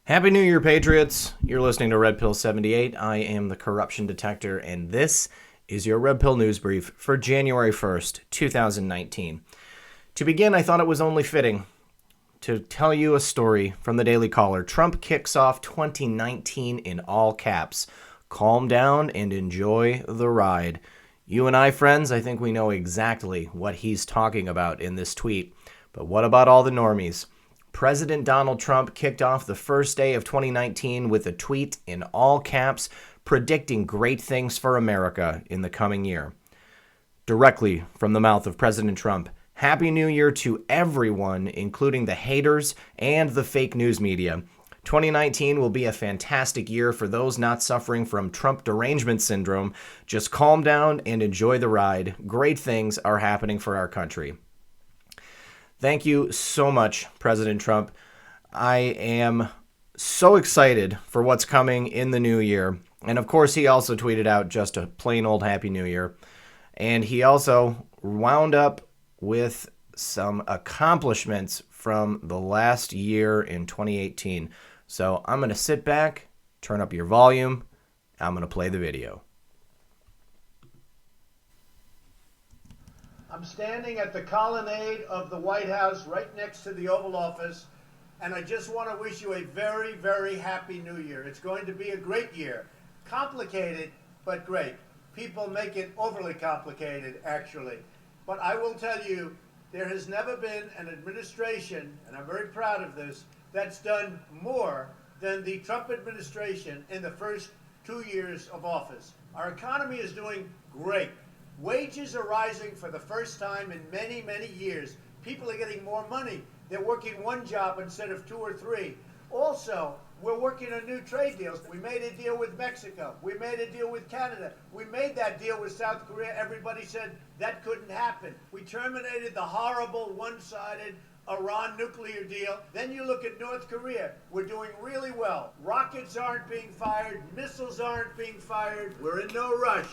Happy New Year, Patriots! You're listening to Red Pill 78. I am the corruption detector, and this is your Red Pill News Brief for January 1st, 2019. To begin, I thought it was only fitting to tell you a story from the Daily Caller. Trump kicks off 2019 in all caps. Calm down and enjoy the ride. You and I, friends, I think we know exactly what he's talking about in this tweet. But what about all the normies? President Donald Trump kicked off the first day of 2019 with a tweet in all caps predicting great things for America in the coming year. Directly from the mouth of President Trump, Happy New Year to everyone, including the haters and the fake news media. 2019 will be a fantastic year for those not suffering from Trump derangement syndrome. Just calm down and enjoy the ride. Great things are happening for our country. Thank you so much, President Trump. I am so excited for what's coming in the new year. And of course, he also tweeted out just a plain old Happy New Year. And he also wound up with some accomplishments from the last year in 2018. So I'm going to sit back, turn up your volume. I'm going to play the video. I'm standing at the colonnade of the White House right next to the Oval Office, and I just want to wish you a very, very happy new year. It's going to be a great year. Complicated, but great. People make it overly complicated, actually. But I will tell you, there has never been an administration, and I'm very proud of this, that's done more than the Trump administration in the first 2 years of office. Our economy is doing great. Wages are rising for the first time in many, many years. People are getting more money. They're working one job instead of two or three. Also, we're working on new trade deals. We made a deal with Mexico. We made a deal with Canada. We made that deal with South Korea. Everybody said that couldn't happen. We terminated the horrible one-sided Iran nuclear deal. Then you look at North Korea. We're doing really well. Rockets aren't being fired. Missiles aren't being fired. We're in no rush.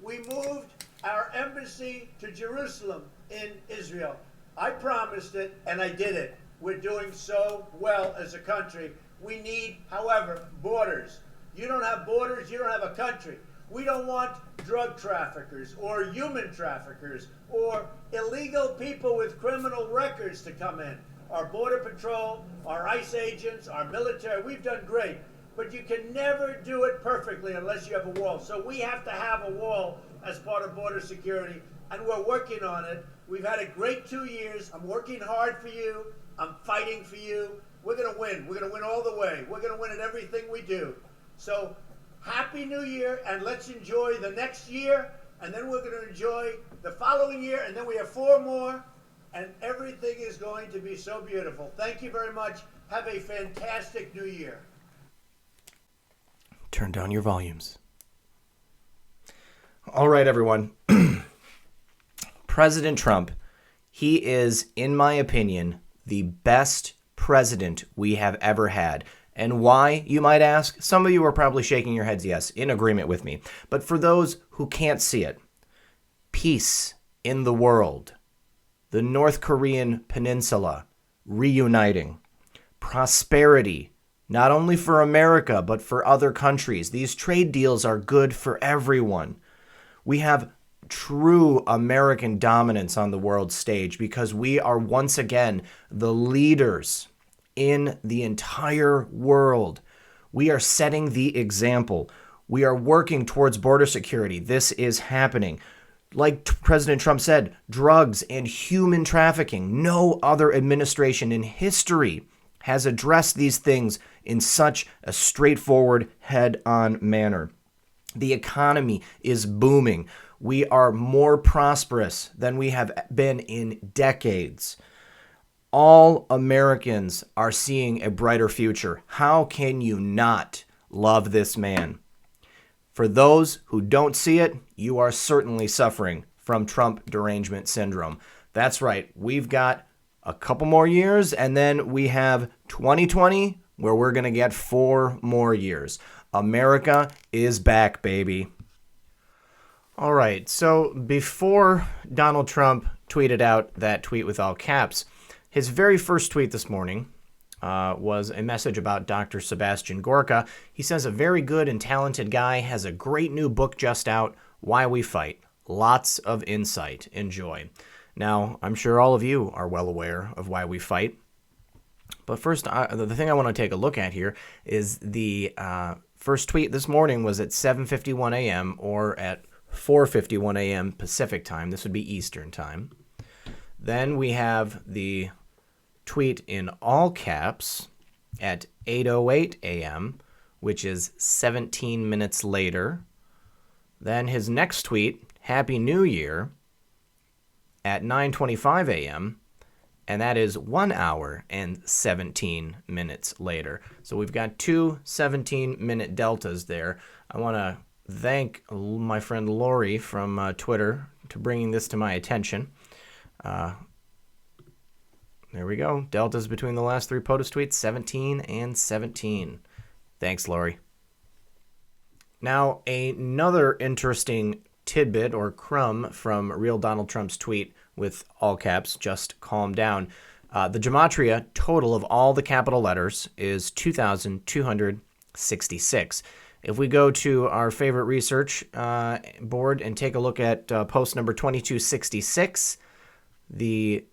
We moved our embassy to Jerusalem in Israel. I promised it, and I did it. We're doing so well as a country. We need, however, borders. You don't have borders, you don't have a country. We don't want drug traffickers or human traffickers or illegal people with criminal records to come in. Our Border Patrol, our ICE agents, our military, we've done great. But you can never do it perfectly unless you have a wall. So we have to have a wall as part of border security, and we're working on it. We've had a great 2 years. I'm working hard for you. I'm fighting for you. We're going to win. We're going to win all the way. We're going to win at everything we do. So Happy New Year, and let's enjoy the next year, and then we're going to enjoy the following year, and then we have 4 more, and everything is going to be so beautiful. Thank you very much. Have a fantastic new year. Turn down your volumes. All right, everyone. President Trump, he is, in my opinion, the best president we have ever had. And why, you might ask? Some of you are probably shaking your heads yes, in agreement with me. But for those who can't see it, peace in the world, the North Korean peninsula reuniting, prosperity, not only for America, but for other countries. These trade deals are good for everyone. We have true American dominance on the world stage because we are once again the leaders in the entire world. We are setting the example. We are working towards border security. This is happening. Like President Trump said, drugs and human trafficking. No other administration in history has addressed these things in such a straightforward, head-on manner. The economy is booming. We are more prosperous than we have been in decades. All Americans are seeing a brighter future. How can you not love this man? For those who don't see it, you are certainly suffering from Trump derangement syndrome. That's right. We've got a couple more years, and then we have 2020, where we're going to get 4 more years. America is back, baby. All right, so before Donald Trump tweeted out that tweet with all caps, his very first tweet this morning was a message about Dr. Sebastian Gorka. He says a very good and talented guy, has a great new book just out, Why We Fight. Lots of insight. Enjoy. Now, I'm sure all of you are well aware of Why We Fight. But first, the thing I want to take a look at here is the first tweet this morning was at 7:51 a.m. or at 4:51 a.m. Pacific time. This would be Eastern time. Then we have the tweet in all caps at 8:08 a.m., which is 17 minutes later. Then his next tweet, Happy New Year, at 9:25 a.m., and that is 1 hour and 17 minutes later. So we've got two 17-minute deltas there. I want to thank my friend Lori from Twitter to bringing this to my attention. There we go. Deltas between the last three POTUS tweets, 17 and 17. Thanks, Lori. Now, another interesting tidbit or crumb from real Donald Trump's tweet with all caps, just calm down. The gematria total of all the capital letters is 2,266. If we go to our favorite research board and take a look at post number 2266, the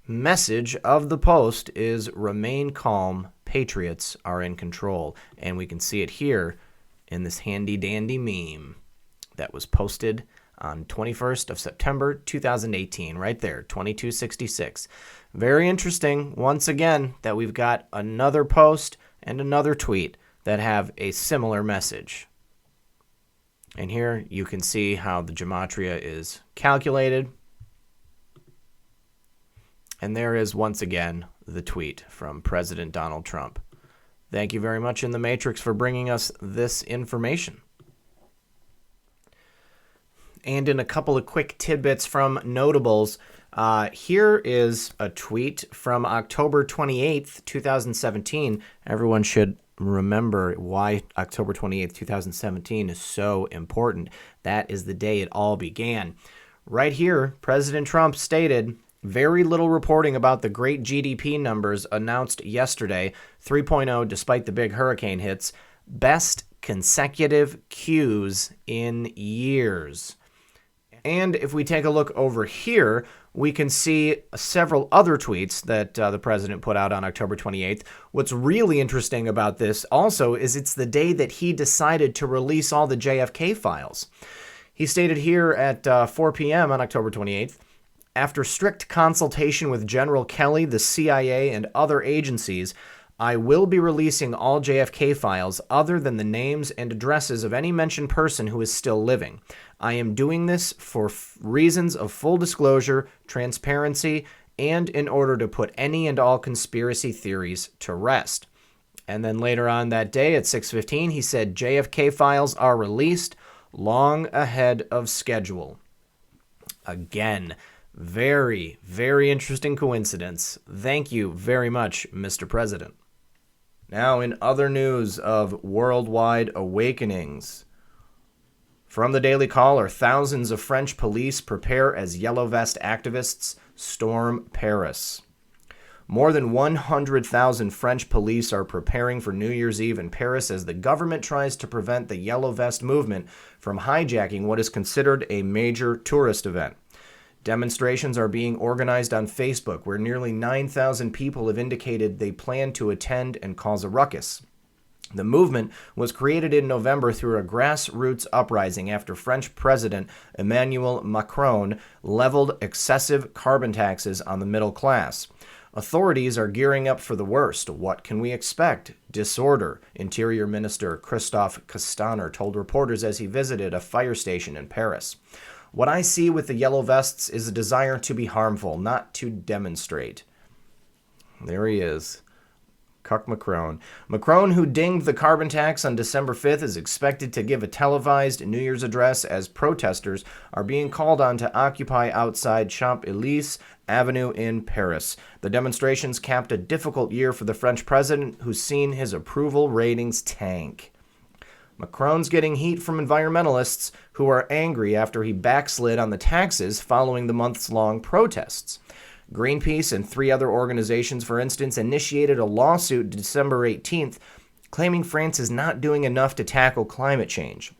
message of the post is remain calm, patriots are in control. And we can see it here in this handy dandy meme that was posted on 21st of September 2018, right there, 2266. Very interesting, once again, that we've got another post and another tweet that have a similar message. And here you can see how the gematria is calculated. And there is, once again, the tweet from President Donald Trump. Thank you very much in the Matrix for bringing us this information. And in a couple of quick tidbits from notables, here is a tweet from October 28th, 2017. Everyone should remember why October 28th, 2017 is so important. That is the day it all began. Right here, President Trump stated, very little reporting about the great GDP numbers announced yesterday, 3.0 despite the big hurricane hits, best consecutive Qs in years. And if we take a look over here, we can see several other tweets that the president put out on October 28th. What's really interesting about this also is it's the day that he decided to release all the JFK files. He stated here at 4 p.m. on October 28th, after strict consultation with General Kelly, the CIA, and other agencies, I will be releasing all JFK files other than the names and addresses of any mentioned person who is still living. I am doing this for reasons of full disclosure, transparency, and in order to put any and all conspiracy theories to rest. And then later on that day at 6:15, he said JFK files are released long ahead of schedule. Again, very, very interesting coincidence. Thank you very much, Mr. President. Now, in other news of worldwide awakenings, from the Daily Caller, thousands of French police prepare as Yellow Vest activists storm Paris. More than 100,000 French police are preparing for New Year's Eve in Paris as the government tries to prevent the Yellow Vest movement from hijacking what is considered a major tourist event. Demonstrations are being organized on Facebook, where nearly 9,000 people have indicated they plan to attend and cause a ruckus. The movement was created in November through a grassroots uprising after French President Emmanuel Macron leveled excessive carbon taxes on the middle class. Authorities are gearing up for the worst. What can we expect? Disorder, Interior Minister Christophe Castaner told reporters as he visited a fire station in Paris. What I see with the Yellow Vests is a desire to be harmful, not to demonstrate. There he is. Cuck Macron. Macron, who dinged the carbon tax on December 5th, is expected to give a televised New Year's address as protesters are being called on to occupy outside Champs-Élysées Avenue in Paris. The demonstrations capped a difficult year for the French president, who's seen his approval ratings tank. Macron's getting heat from environmentalists who are angry after he backslid on the taxes following the months-long protests. Greenpeace and 3 other organizations, for instance, initiated a lawsuit December 18th claiming France is not doing enough to tackle climate change.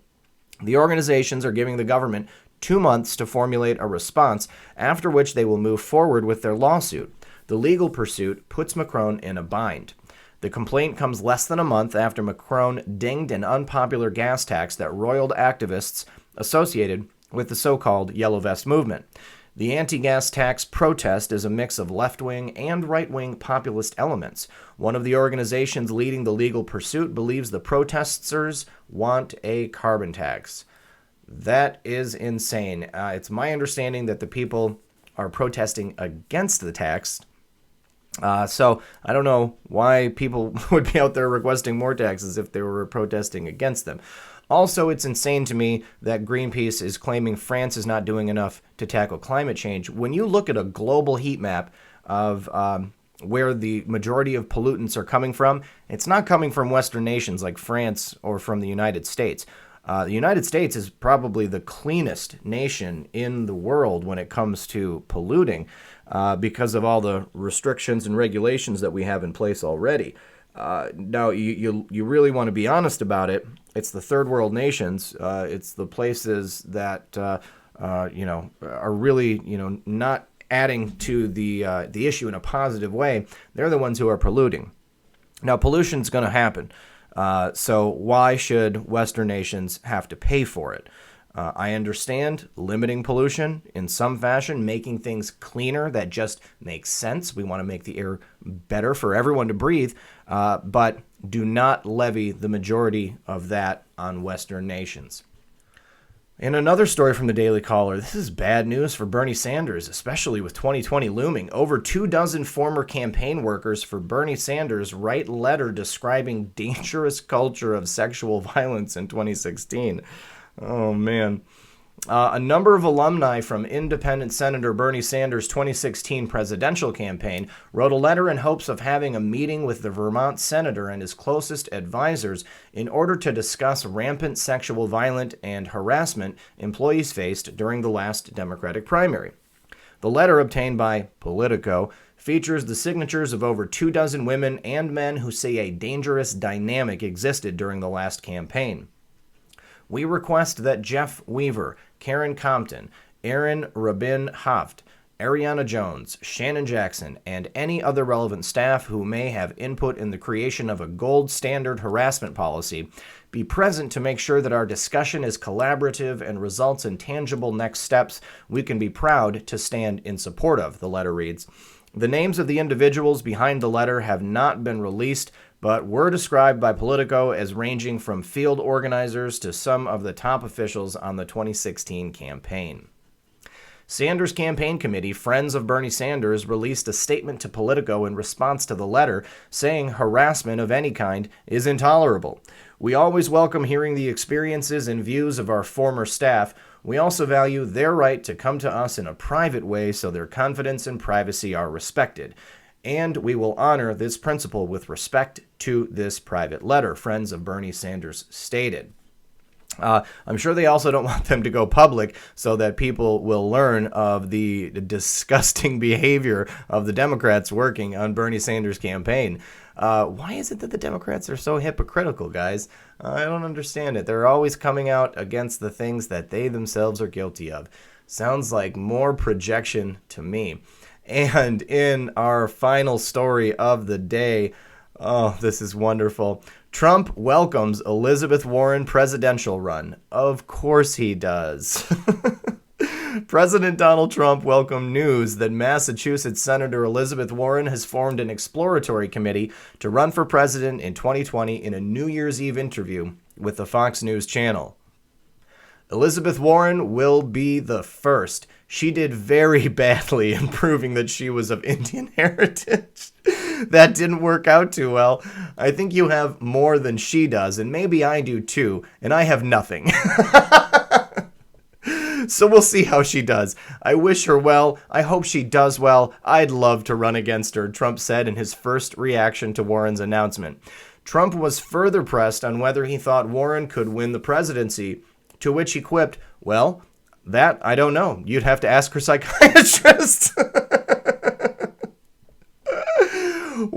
The organizations are giving the government 2 months to formulate a response, after which they will move forward with their lawsuit. The legal pursuit puts Macron in a bind. The complaint comes less than a month after Macron dinged an unpopular gas tax that roiled activists associated with the so-called Yellow Vest movement. The anti-gas tax protest is a mix of left-wing and right-wing populist elements. One of the organizations leading the legal pursuit believes the protesters want a carbon tax. That is insane. It's my understanding that the people are protesting against the tax. So I don't know why people would be out there requesting more taxes if they were protesting against them. Also, it's insane to me that Greenpeace is claiming France is not doing enough to tackle climate change. When you look at a global heat map of where the majority of pollutants are coming from, it's not coming from Western nations like France or from the United States. The United States is probably the cleanest nation in the world when it comes to polluting because of all the restrictions and regulations that we have in place already. Now, you really want to be honest about it. It's the third world nations. It's the places that are really not adding to the issue in a positive way. They're the ones who are polluting. Now, pollution's going to happen. So why should Western nations have to pay for it? I understand limiting pollution in some fashion, making things cleaner. That just makes sense. We want to make the air better for everyone to breathe, but do not levy the majority of that on Western nations. In another story from the Daily Caller, this is bad news for Bernie Sanders, especially with 2020 looming. Over 24 former campaign workers for Bernie Sanders write letter describing dangerous culture of sexual violence in 2016. Oh, man. A number of alumni from independent Senator Bernie Sanders' 2016 presidential campaign wrote a letter in hopes of having a meeting with the Vermont senator and his closest advisors in order to discuss rampant sexual violence and harassment employees faced during the last Democratic primary. The letter, obtained by Politico, features the signatures of over 24 women and men who say a dangerous dynamic existed during the last campaign. We request that Jeff Weaver, Karen Compton, Aaron Rabin Haft, Ariana Jones, Shannon Jackson, and any other relevant staff who may have input in the creation of a gold standard harassment policy be present to make sure that our discussion is collaborative and results in tangible next steps we can be proud to stand in support of, the letter reads. The names of the individuals behind the letter have not been released, but were described by Politico as ranging from field organizers to some of the top officials on the 2016 campaign. Sanders' campaign committee, Friends of Bernie Sanders, released a statement to Politico in response to the letter, saying harassment of any kind is intolerable. We always welcome hearing the experiences and views of our former staff. We also value their right to come to us in a private way so their confidence and privacy are respected. And we will honor this principle with respect to this private letter, Friends of Bernie Sanders stated. I'm sure they also don't want them to go public so that people will learn of the disgusting behavior of the Democrats working on Bernie Sanders' campaign. Why is it that the Democrats are so hypocritical, guys? I don't understand it. They're always coming out against the things that they themselves are guilty of. Sounds like more projection to me. And in our final story of the day, oh, this is wonderful. Trump welcomes Elizabeth Warren presidential run. Of course he does. President Donald Trump welcomed news that Massachusetts Senator Elizabeth Warren has formed an exploratory committee to run for president in 2020 in a New Year's Eve interview with the Fox News channel. Elizabeth Warren will be the first. She did very badly in proving that she was of Indian heritage. That didn't work out too well. I think you have more than she does, and maybe I do too, and I have nothing. So we'll see how she does. I wish her well. I hope she does well. I'd love to run against her, Trump said in his first reaction to Warren's announcement. Trump was further pressed on whether he thought Warren could win the presidency, to which he quipped, "Well, that I don't know. You'd have to ask her psychiatrist."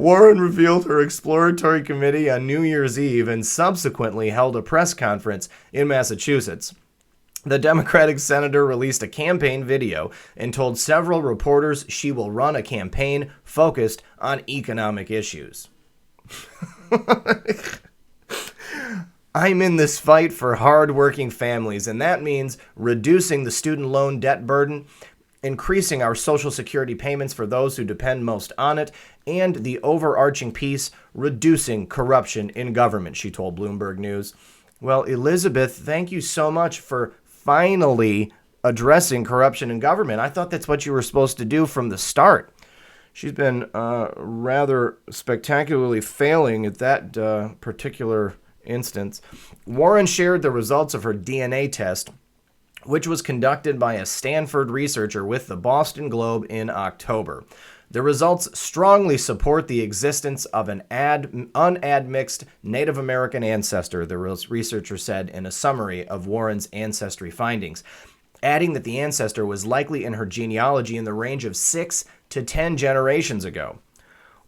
Warren revealed her exploratory committee on New Year's Eve and subsequently held a press conference in Massachusetts. The Democratic senator released a campaign video and told several reporters she will run a campaign focused on economic issues. I'm in this fight for hard-working families, and that means reducing the student loan debt burden, increasing our Social Security payments for those who depend most on it, and the overarching piece, reducing corruption in government, she told Bloomberg News. Well, Elizabeth, thank you so much for finally addressing corruption in government. I thought that's what you were supposed to do from the start. She's been rather spectacularly failing at that particular instance. Warren shared the results of her DNA test, which was conducted by a Stanford researcher with the Boston Globe in October. The results strongly support the existence of an unadmixed Native American ancestor, the researcher said in a summary of Warren's ancestry findings, adding that the ancestor was likely in her genealogy in the range of 6 to 10 generations ago.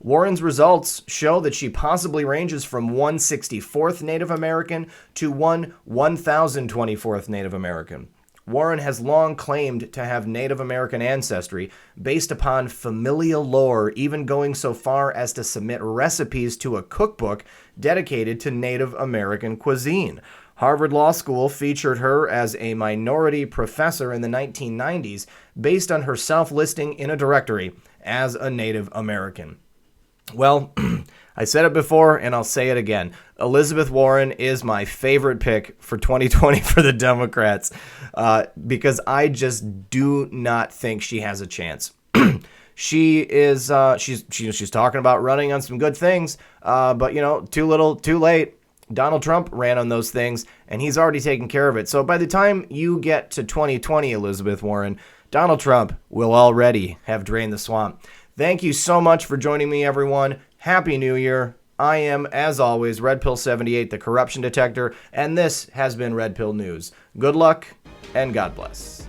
Warren's results show that she possibly ranges from 164th Native American to 1024th Native American. Warren has long claimed to have Native American ancestry based upon familial lore, even going so far as to submit recipes to a cookbook dedicated to Native American cuisine. Harvard Law School featured her as a minority professor in the 1990s based on her self-listing in a directory as a Native American. Well, I said it before and I'll say it again. Elizabeth Warren is my favorite pick for 2020 for the Democrats because I just do not think she has a chance. She's talking about running on some good things, but too little, too late. Donald Trump ran on those things and he's already taken care of it. So by the time you get to 2020, Elizabeth Warren, Donald Trump will already have drained the swamp. Thank you so much for joining me, everyone. Happy New Year. I am, as always, Red Pill 78, the corruption detector, and this has been Red Pill News. Good luck, and God bless.